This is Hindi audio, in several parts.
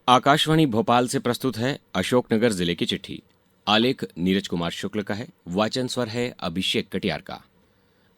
आकाशवाणी भोपाल से प्रस्तुत है अशोकनगर जिले की चिट्ठी। आलेख नीरज कुमार शुक्ल का है। वाचन स्वर है अभिषेक कटियार का।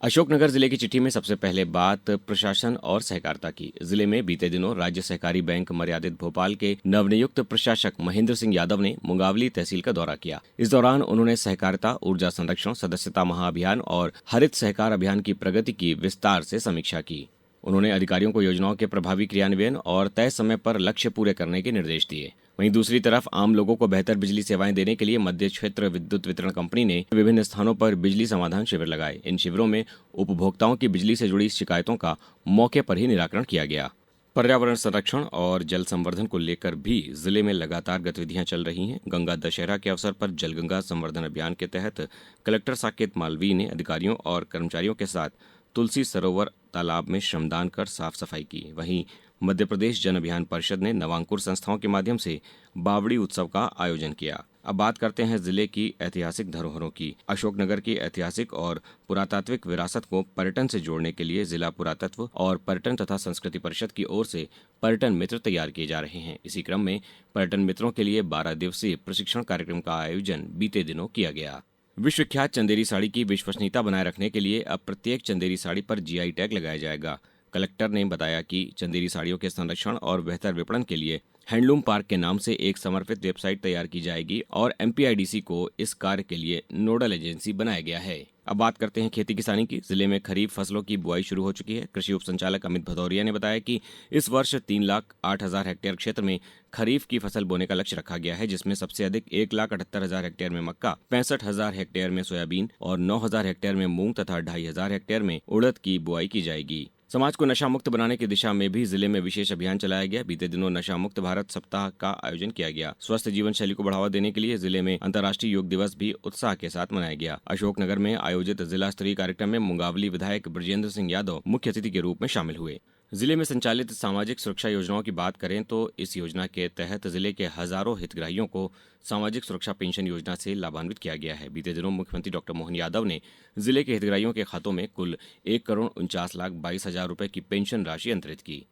अशोकनगर जिले की चिट्ठी में सबसे पहले बात प्रशासन और सहकारिता की। जिले में बीते दिनों राज्य सहकारी बैंक मर्यादित भोपाल के नवनियुक्त प्रशासक महेंद्र सिंह यादव ने मुंगावली तहसील का दौरा किया। इस दौरान उन्होंने सहकारिता, ऊर्जा संरक्षण, सदस्यता महाअभियान और हरित सहकार अभियान की प्रगति की विस्तार से समीक्षा की। उन्होंने अधिकारियों को योजनाओं के प्रभावी क्रियान्वयन और तय समय पर लक्ष्य पूरे करने के निर्देश दिए। वहीं दूसरी तरफ आम लोगों को बेहतर बिजली सेवाएं देने के लिए मध्य क्षेत्र विद्युत वितरण कंपनी ने विभिन्न स्थानों पर बिजली समाधान शिविर लगाए। इन शिविरों में उपभोक्ताओं की बिजली से जुड़ी शिकायतों का मौके पर ही निराकरण किया गया। पर्यावरण संरक्षण और जल संवर्धन को लेकर भी जिले में लगातार गतिविधियां चल रही हैं। गंगा दशहरा के अवसर पर जल गंगा संवर्धन अभियान के तहत कलेक्टर साकेत मालवीय ने अधिकारियों और कर्मचारियों के साथ तुलसी सरोवर तालाब में श्रमदान कर साफ सफाई की। वहीं मध्य प्रदेश जन अभियान परिषद ने नवांकुर संस्थाओं के माध्यम से बावड़ी उत्सव का आयोजन किया। अब बात करते हैं जिले की ऐतिहासिक धरोहरों की। अशोकनगर की ऐतिहासिक और पुरातात्विक विरासत को पर्यटन से जोड़ने के लिए जिला पुरातत्व और पर्यटन तथा संस्कृति परिषद की ओर से पर्यटन मित्र तैयार किए जा रहे हैं। इसी क्रम में पर्यटन मित्रों के लिए 12 दिवसीय प्रशिक्षण कार्यक्रम का आयोजन बीते दिनों किया गया। विश्वविख्यात चंदेरी साड़ी की विश्वसनीयता बनाए रखने के लिए अब प्रत्येक चंदेरी साड़ी पर जीआई टैग लगाया जाएगा। कलेक्टर ने बताया कि चंदेरी साड़ियों के संरक्षण और बेहतर विपणन के लिए हैंडलूम पार्क के नाम से एक समर्पित वेबसाइट तैयार की जाएगी और एमपीआईडीसी को इस कार्य के लिए नोडल एजेंसी बनाया गया है। अब बात करते हैं खेती किसानी की। जिले में खरीफ फसलों की बुआई शुरू हो चुकी है। कृषि उप संचालक अमित भदौरिया ने बताया कि इस वर्ष 3,08,000 हेक्टेयर क्षेत्र में खरीफ की फसल बोने का लक्ष्य रखा गया है, जिसमें सबसे अधिक 1,78,000 हेक्टेयर में मक्का, 65,000 हेक्टेयर में सोयाबीन और 9,000 हेक्टेयर में मूंग तथा 2,500 हेक्टेयर में उड़द की बुआई की जाएगी। समाज को नशा मुक्त बनाने की दिशा में भी जिले में विशेष अभियान चलाया गया। बीते दिनों नशा मुक्त भारत सप्ताह का आयोजन किया गया। स्वस्थ जीवन शैली को बढ़ावा देने के लिए जिले में अंतर्राष्ट्रीय योग दिवस भी उत्साह के साथ मनाया गया। अशोकनगर में आयोजित जिला स्तरीय कार्यक्रम में मुंगावली विधायक ब्रजेंद्र सिंह यादव मुख्य अतिथि के रूप में शामिल हुए। जिले में संचालित सामाजिक सुरक्षा योजनाओं की बात करें तो इस योजना के तहत जिले के हजारों हितग्राहियों को सामाजिक सुरक्षा पेंशन योजना से लाभान्वित किया गया है। बीते दिनों मुख्यमंत्री डॉक्टर मोहन यादव ने जिले के हितग्राहियों के खातों में कुल 1,49,22,000 रुपए की पेंशन राशि अंतरित की।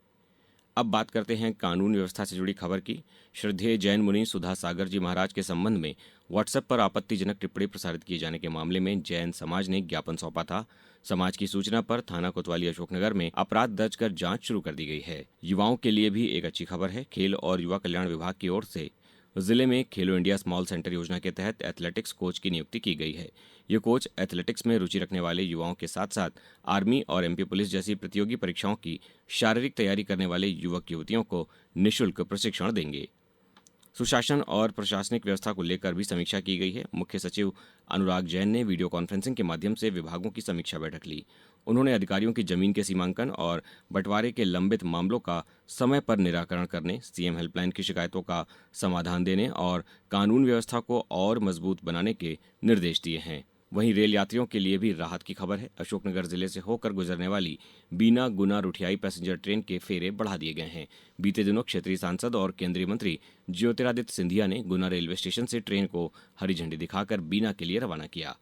अब बात करते हैं कानून व्यवस्था से जुड़ी खबर की। श्रद्धेय जैन मुनि सुधा सागर जी महाराज के संबंध में व्हाट्सएप पर आपत्तिजनक टिप्पणी प्रसारित किए जाने के मामले में जैन समाज ने ज्ञापन सौंपा था। समाज की सूचना पर थाना कोतवाली अशोकनगर में अपराध दर्ज कर जांच शुरू कर दी गई है। युवाओं के लिए भी एक अच्छी खबर है। खेल और युवा कल्याण विभाग की ओर से जिले में खेलो इंडिया स्मॉल सेंटर योजना के तहत एथलेटिक्स कोच की नियुक्ति की गई है। ये कोच एथलेटिक्स में रुचि रखने वाले युवाओं के साथ साथ आर्मी और एमपी पुलिस जैसी प्रतियोगी परीक्षाओं की शारीरिक तैयारी करने वाले युवक युवतियों को निःशुल्क प्रशिक्षण देंगे। सुशासन और प्रशासनिक व्यवस्था को लेकर भी समीक्षा की गई है। मुख्य सचिव अनुराग जैन ने वीडियो कॉन्फ्रेंसिंग के माध्यम से विभागों की समीक्षा बैठक ली। उन्होंने अधिकारियों की जमीन के सीमांकन और बंटवारे के लंबित मामलों का समय पर निराकरण करने, सीएम हेल्पलाइन की शिकायतों का समाधान देने और कानून व्यवस्था को और मजबूत बनाने के निर्देश दिए हैं। वहीं रेल यात्रियों के लिए भी राहत की खबर है। अशोकनगर जिले से होकर गुजरने वाली बीना गुना रुठियाई पैसेंजर ट्रेन के फेरे बढ़ा दिए गए हैं। बीते दिनों क्षेत्रीय सांसद और केंद्रीय मंत्री ज्योतिरादित्य सिंधिया ने गुना रेलवे स्टेशन से ट्रेन को हरी झंडी दिखाकर बीना के लिए रवाना किया।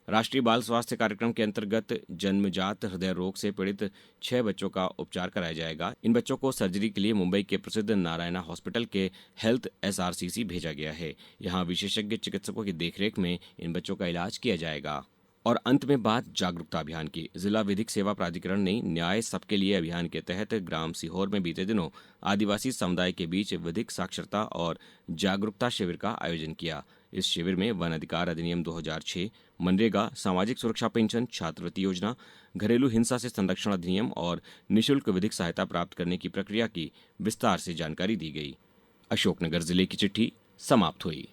राष्ट्रीय बाल स्वास्थ्य कार्यक्रम के अंतर्गत जन्मजात हृदय रोग से पीड़ित 6 बच्चों का उपचार कराया जाएगा। इन बच्चों को सर्जरी के लिए मुंबई के प्रसिद्ध नारायणा हॉस्पिटल के हेल्थ एसआरसीसी भेजा गया है। यहां विशेषज्ञ चिकित्सकों की देखरेख में इन बच्चों का इलाज किया जाएगा। और अंत में बात जागरूकता अभियान की। जिला विधिक सेवा प्राधिकरण ने न्याय सबके लिए अभियान के तहत ग्राम सीहोर में बीते दिनों आदिवासी समुदाय के बीच विधिक साक्षरता और जागरूकता शिविर का आयोजन किया। इस शिविर में वन अधिकार अधिनियम 2006, मनरेगा, सामाजिक सुरक्षा पेंशन, छात्रवृत्ति योजना, घरेलू हिंसा से संरक्षण अधिनियम और निःशुल्क विधिक सहायता प्राप्त करने की प्रक्रिया की विस्तार से जानकारी दी गई। अशोकनगर जिले की चिट्ठी समाप्त हुई।